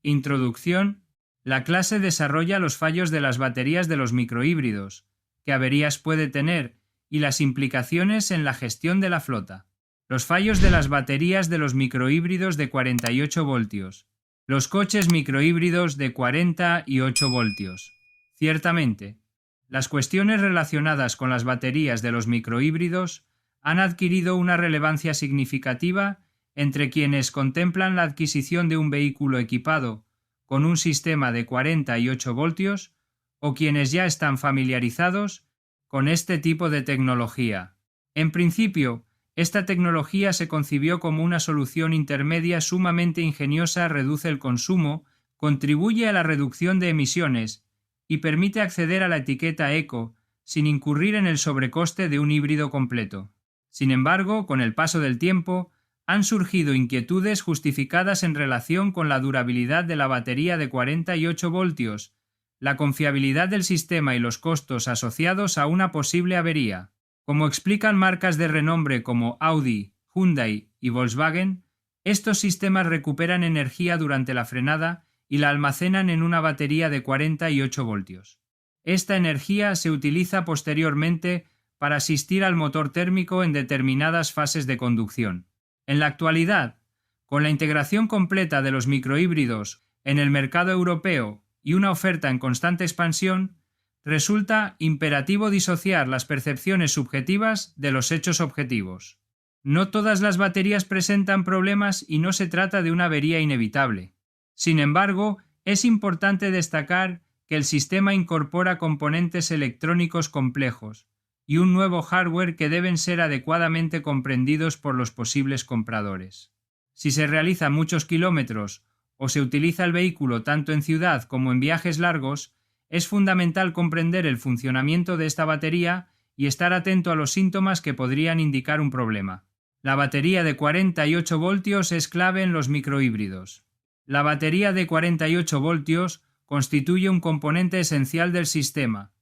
Introducción. La clase desarrolla los fallos de las baterías de los microhíbridos, qué averías puede tener y las implicaciones en la gestión de la flota. Los fallos de las baterías de los microhíbridos de 48 voltios. Los coches microhíbridos de 48 voltios. Ciertamente, las cuestiones relacionadas con las baterías de los microhíbridos han adquirido una relevancia significativa entre quienes contemplan la adquisición de un vehículo equipado con un sistema de 48 voltios o quienes ya están familiarizados con este tipo de tecnología. En principio, esta tecnología se concibió como una solución intermedia sumamente ingeniosa, reduce el consumo, contribuye a la reducción de emisiones y permite acceder a la etiqueta eco sin incurrir en el sobrecoste de un híbrido completo. Sin embargo, con el paso del tiempo, han surgido inquietudes justificadas en relación con la durabilidad de la batería de 48 voltios, la confiabilidad del sistema y los costos asociados a una posible avería. Como explican marcas de renombre como Audi, Hyundai y Volkswagen, estos sistemas recuperan energía durante la frenada y la almacenan en una batería de 48 voltios. Esta energía se utiliza posteriormente para asistir al motor térmico en determinadas fases de conducción. En la actualidad, con la integración completa de los microhíbridos en el mercado europeo y una oferta en constante expansión, resulta imperativo disociar las percepciones subjetivas de los hechos objetivos. No todas las baterías presentan problemas y no se trata de una avería inevitable. Sin embargo, es importante destacar que el sistema incorpora componentes electrónicos complejos y un nuevo hardware que deben ser adecuadamente comprendidos por los posibles compradores. Si se realizan muchos kilómetros o se utiliza el vehículo tanto en ciudad como en viajes largos, es fundamental comprender el funcionamiento de esta batería y estar atento a los síntomas que podrían indicar un problema. La batería de 48 voltios es clave en los microhíbridos. La batería de 48 voltios constituye un componente esencial del sistema,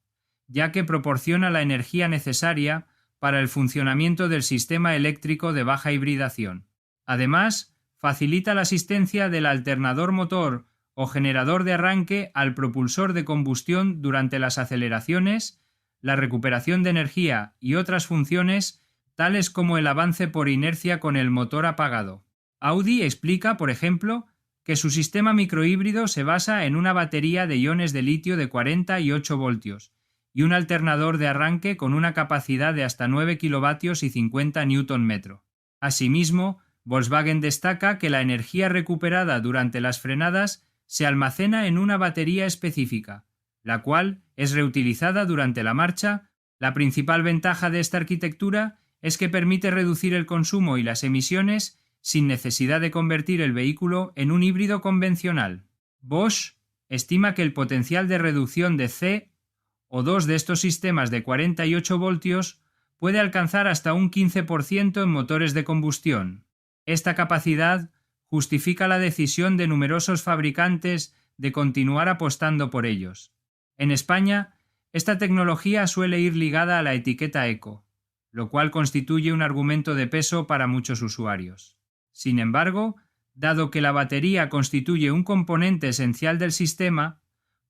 ya que proporciona la energía necesaria para el funcionamiento del sistema eléctrico de baja hibridación. Además, facilita la asistencia del alternador motor o generador de arranque al propulsor de combustión durante las aceleraciones, la recuperación de energía y otras funciones tales como el avance por inercia con el motor apagado. Audi explica, por ejemplo, que su sistema microhíbrido se basa en una batería de iones de litio de 48 voltios y un alternador de arranque con una capacidad de hasta 9 kilovatios y 50 Nm. Asimismo, Volkswagen destaca que la energía recuperada durante las frenadas se almacena en una batería específica, la cual es reutilizada durante la marcha. La principal ventaja de esta arquitectura es que permite reducir el consumo y las emisiones sin necesidad de convertir el vehículo en un híbrido convencional. Bosch estima que el potencial de reducción de CO2 de estos sistemas de 48 voltios puede alcanzar hasta un 15% en motores de combustión. Esta capacidad justifica la decisión de numerosos fabricantes de continuar apostando por ellos. En España, esta tecnología suele ir ligada a la etiqueta eco, lo cual constituye un argumento de peso para muchos usuarios. Sin embargo, dado que la batería constituye un componente esencial del sistema,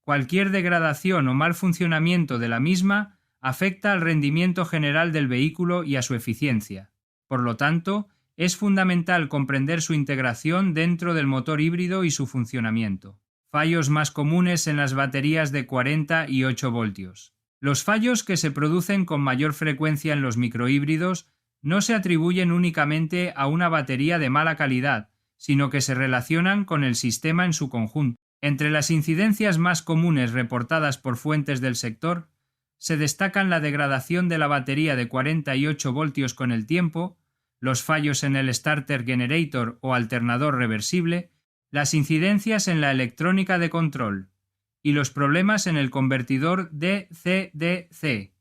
cualquier degradación o mal funcionamiento de la misma afecta al rendimiento general del vehículo y a su eficiencia. Por lo tanto, es fundamental comprender su integración dentro del motor híbrido y su funcionamiento. Fallos más comunes en las baterías de 48 voltios. Los fallos que se producen con mayor frecuencia en los microhíbridos no se atribuyen únicamente a una batería de mala calidad, sino que se relacionan con el sistema en su conjunto. Entre las incidencias más comunes reportadas por fuentes del sector, se destacan la degradación de la batería de 48 voltios con el tiempo, los fallos en el starter generator o alternador reversible, las incidencias en la electrónica de control y los problemas en el convertidor DC-DC,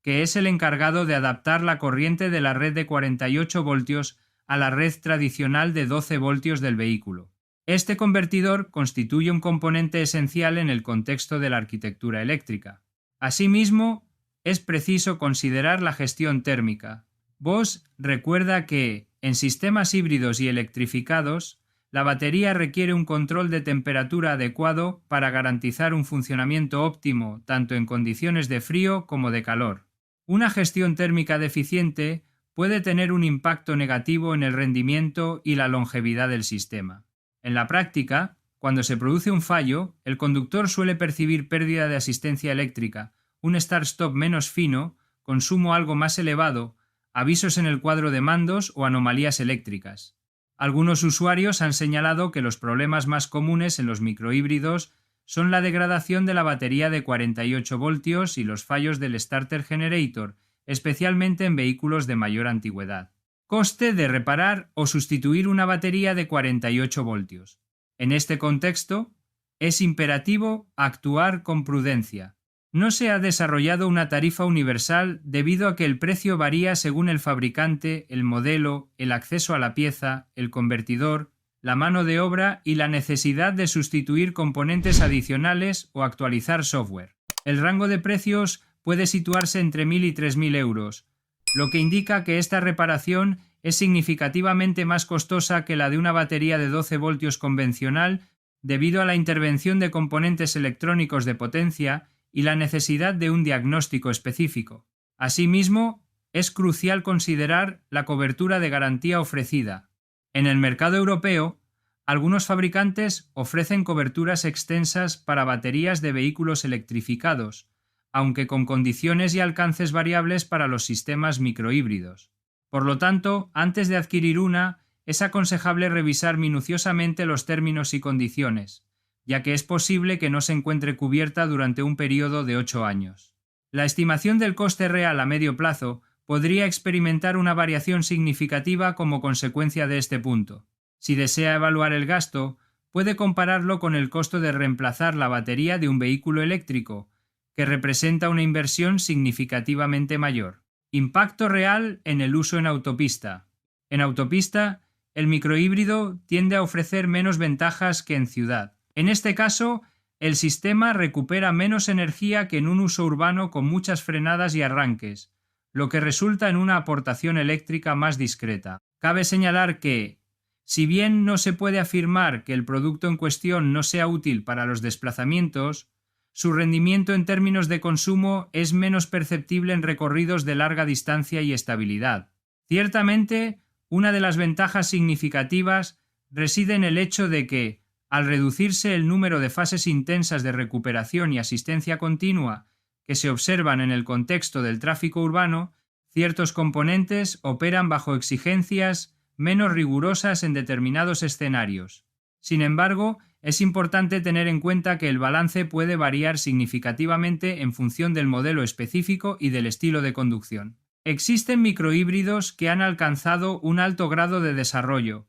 que es el encargado de adaptar la corriente de la red de 48 voltios a la red tradicional de 12 voltios del vehículo. Este convertidor constituye un componente esencial en el contexto de la arquitectura eléctrica. Asimismo, es preciso considerar la gestión térmica. Bosch recuerda que, en sistemas híbridos y electrificados, la batería requiere un control de temperatura adecuado para garantizar un funcionamiento óptimo tanto en condiciones de frío como de calor. Una gestión térmica deficiente puede tener un impacto negativo en el rendimiento y la longevidad del sistema. En la práctica, cuando se produce un fallo, el conductor suele percibir pérdida de asistencia eléctrica, un start-stop menos fino, consumo algo más elevado, avisos en el cuadro de mandos o anomalías eléctricas. Algunos usuarios han señalado que los problemas más comunes en los microhíbridos son la degradación de la batería de 48 voltios y los fallos del starter generator, especialmente en vehículos de mayor antigüedad. Coste de reparar o sustituir una batería de 48 voltios. En este contexto, es imperativo actuar con prudencia. No se ha desarrollado una tarifa universal debido a que el precio varía según el fabricante, el modelo, el acceso a la pieza, el convertidor, la mano de obra y la necesidad de sustituir componentes adicionales o actualizar software. El rango de precios puede situarse entre 1.000 y 3.000 euros, lo que indica que esta reparación es significativamente más costosa que la de una batería de 12 voltios convencional debido a la intervención de componentes electrónicos de potencia y la necesidad de un diagnóstico específico. Asimismo, es crucial considerar la cobertura de garantía ofrecida. En el mercado europeo, algunos fabricantes ofrecen coberturas extensas para baterías de vehículos electrificados, aunque con condiciones y alcances variables para los sistemas microhíbridos. Por lo tanto, antes de adquirir una, es aconsejable revisar minuciosamente los términos y condiciones, ya que es posible que no se encuentre cubierta durante un periodo de 8 años. La estimación del coste real a medio plazo podría experimentar una variación significativa como consecuencia de este punto. Si desea evaluar el gasto, puede compararlo con el costo de reemplazar la batería de un vehículo eléctrico, que representa una inversión significativamente mayor. Impacto real en el uso en autopista. En autopista, el microhíbrido tiende a ofrecer menos ventajas que en ciudad. En este caso, el sistema recupera menos energía que en un uso urbano con muchas frenadas y arranques, lo que resulta en una aportación eléctrica más discreta. Cabe señalar que, si bien no se puede afirmar que el producto en cuestión no sea útil para los desplazamientos, su rendimiento en términos de consumo es menos perceptible en recorridos de larga distancia y estabilidad. Ciertamente, una de las ventajas significativas reside en el hecho de que, al reducirse el número de fases intensas de recuperación y asistencia continua que se observan en el contexto del tráfico urbano, ciertos componentes operan bajo exigencias menos rigurosas en determinados escenarios. Sin embargo, es importante tener en cuenta que el balance puede variar significativamente en función del modelo específico y del estilo de conducción. Existen microhíbridos que han alcanzado un alto grado de desarrollo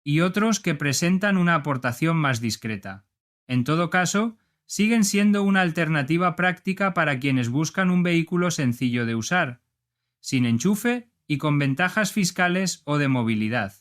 y otros que presentan una aportación más discreta. En todo caso, siguen siendo una alternativa práctica para quienes buscan un vehículo sencillo de usar, sin enchufe y con ventajas fiscales o de movilidad.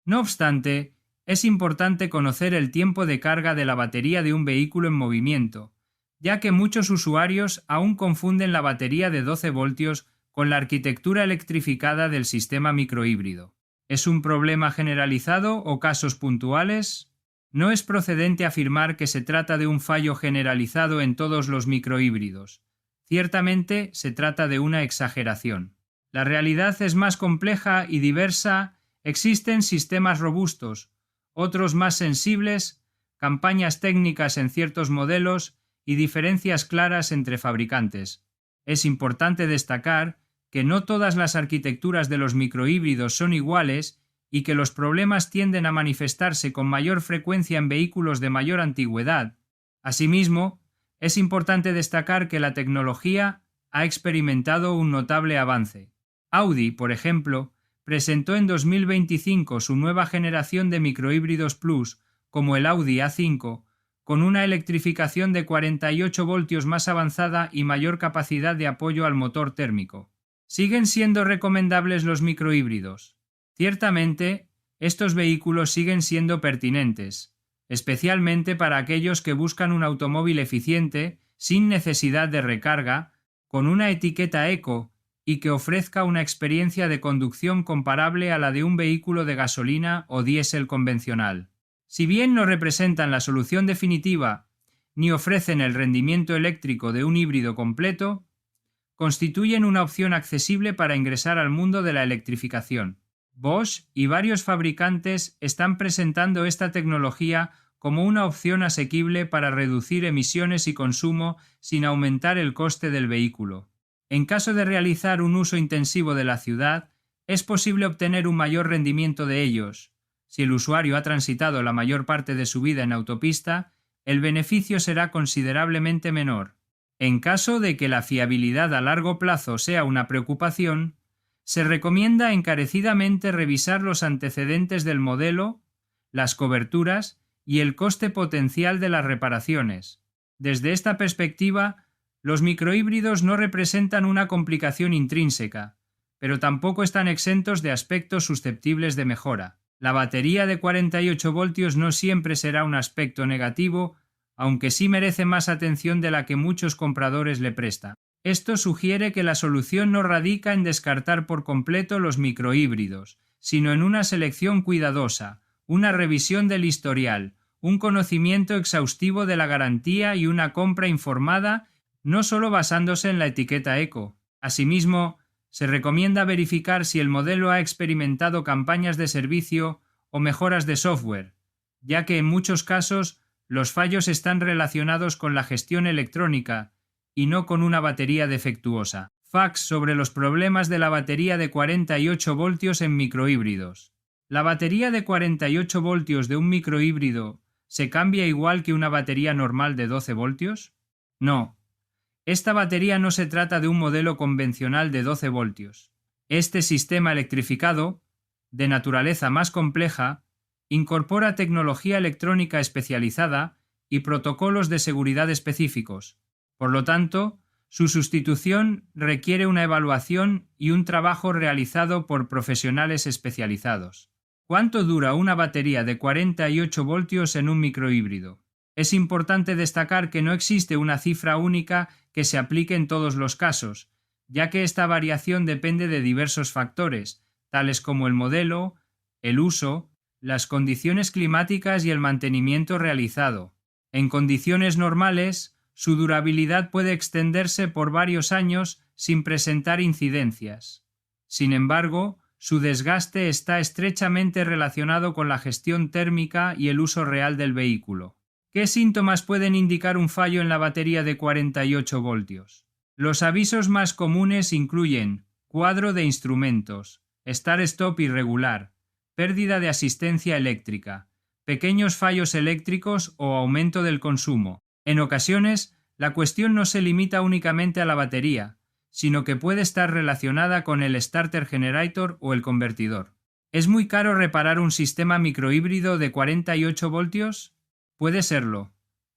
No obstante, es importante conocer el tiempo de carga de la batería de un vehículo en movimiento, ya que muchos usuarios aún confunden la batería de 12 voltios con la arquitectura electrificada del sistema microhíbrido. ¿Es un problema generalizado o casos puntuales? No es procedente afirmar que se trata de un fallo generalizado en todos los microhíbridos. Ciertamente se trata de una exageración. La realidad es más compleja y diversa. Existen sistemas robustos, otros más sensibles, campañas técnicas en ciertos modelos y diferencias claras entre fabricantes. Es importante destacar que no todas las arquitecturas de los microhíbridos son iguales y que los problemas tienden a manifestarse con mayor frecuencia en vehículos de mayor antigüedad. Asimismo, es importante destacar que la tecnología ha experimentado un notable avance. Audi, por ejemplo, presentó en 2025 su nueva generación de microhíbridos Plus, como el Audi A5, con una electrificación de 48 voltios más avanzada y mayor capacidad de apoyo al motor térmico. ¿Siguen siendo recomendables los microhíbridos? Ciertamente, estos vehículos siguen siendo pertinentes, especialmente para aquellos que buscan un automóvil eficiente, sin necesidad de recarga, con una etiqueta eco y que ofrezca una experiencia de conducción comparable a la de un vehículo de gasolina o diésel convencional. Si bien no representan la solución definitiva ni ofrecen el rendimiento eléctrico de un híbrido completo, constituyen una opción accesible para ingresar al mundo de la electrificación. Bosch y varios fabricantes están presentando esta tecnología como una opción asequible para reducir emisiones y consumo sin aumentar el coste del vehículo. En caso de realizar un uso intensivo de la ciudad, es posible obtener un mayor rendimiento de ellos. Si el usuario ha transitado la mayor parte de su vida en autopista, el beneficio será considerablemente menor. En caso de que la fiabilidad a largo plazo sea una preocupación, se recomienda encarecidamente revisar los antecedentes del modelo, las coberturas y el coste potencial de las reparaciones. Desde esta perspectiva, los microhíbridos no representan una complicación intrínseca, pero tampoco están exentos de aspectos susceptibles de mejora. La batería de 48 voltios no siempre será un aspecto negativo, aunque sí merece más atención de la que muchos compradores le prestan. Esto sugiere que la solución no radica en descartar por completo los microhíbridos, sino en una selección cuidadosa, una revisión del historial, un conocimiento exhaustivo de la garantía y una compra informada, no solo basándose en la etiqueta eco. Asimismo, se recomienda verificar si el modelo ha experimentado campañas de servicio o mejoras de software, ya que en muchos casos los fallos están relacionados con la gestión electrónica y no con una batería defectuosa. Facts sobre los problemas de la batería de 48 voltios en microhíbridos. ¿La batería de 48 voltios de un microhíbrido se cambia igual que una batería normal de 12 voltios? No. Esta batería no se trata de un modelo convencional de 12 voltios. Este sistema electrificado, de naturaleza más compleja, incorpora tecnología electrónica especializada y protocolos de seguridad específicos. Por lo tanto, su sustitución requiere una evaluación y un trabajo realizado por profesionales especializados. ¿Cuánto dura una batería de 48 voltios en un microhíbrido? Es importante destacar que no existe una cifra única que se aplique en todos los casos, ya que esta variación depende de diversos factores, tales como el modelo, el uso, las condiciones climáticas y el mantenimiento realizado. En condiciones normales, su durabilidad puede extenderse por varios años sin presentar incidencias. Sin embargo, su desgaste está estrechamente relacionado con la gestión térmica y el uso real del vehículo. ¿Qué síntomas pueden indicar un fallo en la batería de 48 voltios? Los avisos más comunes incluyen cuadro de instrumentos, start-stop irregular, pérdida de asistencia eléctrica, pequeños fallos eléctricos o aumento del consumo. En ocasiones, la cuestión no se limita únicamente a la batería, sino que puede estar relacionada con el starter generator o el convertidor. ¿Es muy caro reparar un sistema microhíbrido de 48 voltios? Puede serlo.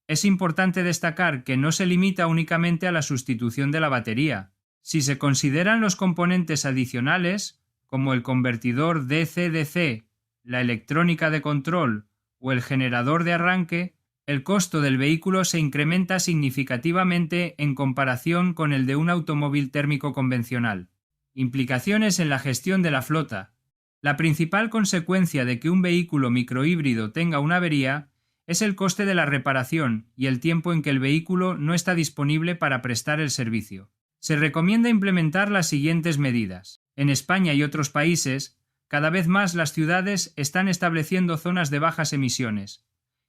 Es importante destacar que no se limita únicamente a la sustitución de la batería. Si se consideran los componentes adicionales, como el convertidor DC-DC, la electrónica de control o el generador de arranque, el costo del vehículo se incrementa significativamente en comparación con el de un automóvil térmico convencional. Implicaciones en la gestión de la flota. La principal consecuencia de que un vehículo microhíbrido tenga una avería es el coste de la reparación y el tiempo en que el vehículo no está disponible para prestar el servicio. Se recomienda implementar las siguientes medidas. En España y otros países, cada vez más las ciudades están estableciendo zonas de bajas emisiones,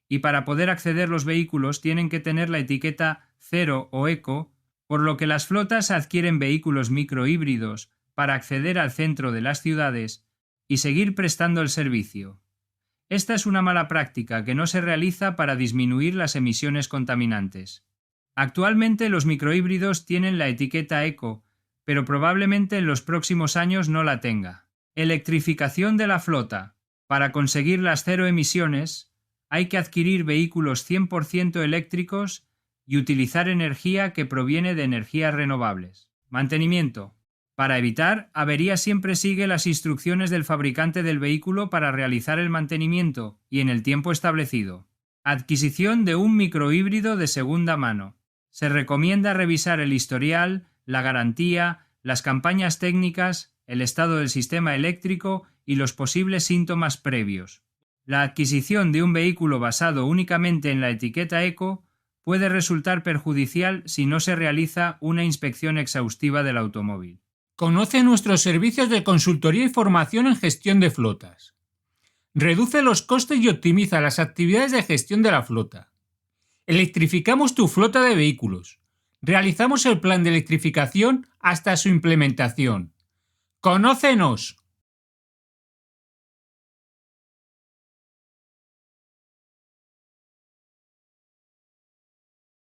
y para poder acceder los vehículos tienen que tener la etiqueta 0 o eco, por lo que las flotas adquieren vehículos microhíbridos para acceder al centro de las ciudades y seguir prestando el servicio. Esta es una mala práctica que no se realiza para disminuir las emisiones contaminantes. Actualmente los microhíbridos tienen la etiqueta eco, pero probablemente en los próximos años no la tenga. Electrificación de la flota. Para conseguir las cero emisiones, hay que adquirir vehículos 100% eléctricos y utilizar energía que proviene de energías renovables. Mantenimiento. Para evitar averías siempre sigue las instrucciones del fabricante del vehículo para realizar el mantenimiento y en el tiempo establecido. Adquisición de un microhíbrido de segunda mano. Se recomienda revisar el historial, la garantía, las campañas técnicas, el estado del sistema eléctrico y los posibles síntomas previos. La adquisición de un vehículo basado únicamente en la etiqueta eco puede resultar perjudicial si no se realiza una inspección exhaustiva del automóvil. Conoce nuestros servicios de consultoría y formación en gestión de flotas. Reduce los costes y optimiza las actividades de gestión de la flota. Electrificamos tu flota de vehículos. Realizamos el plan de electrificación hasta su implementación. ¡Conócenos!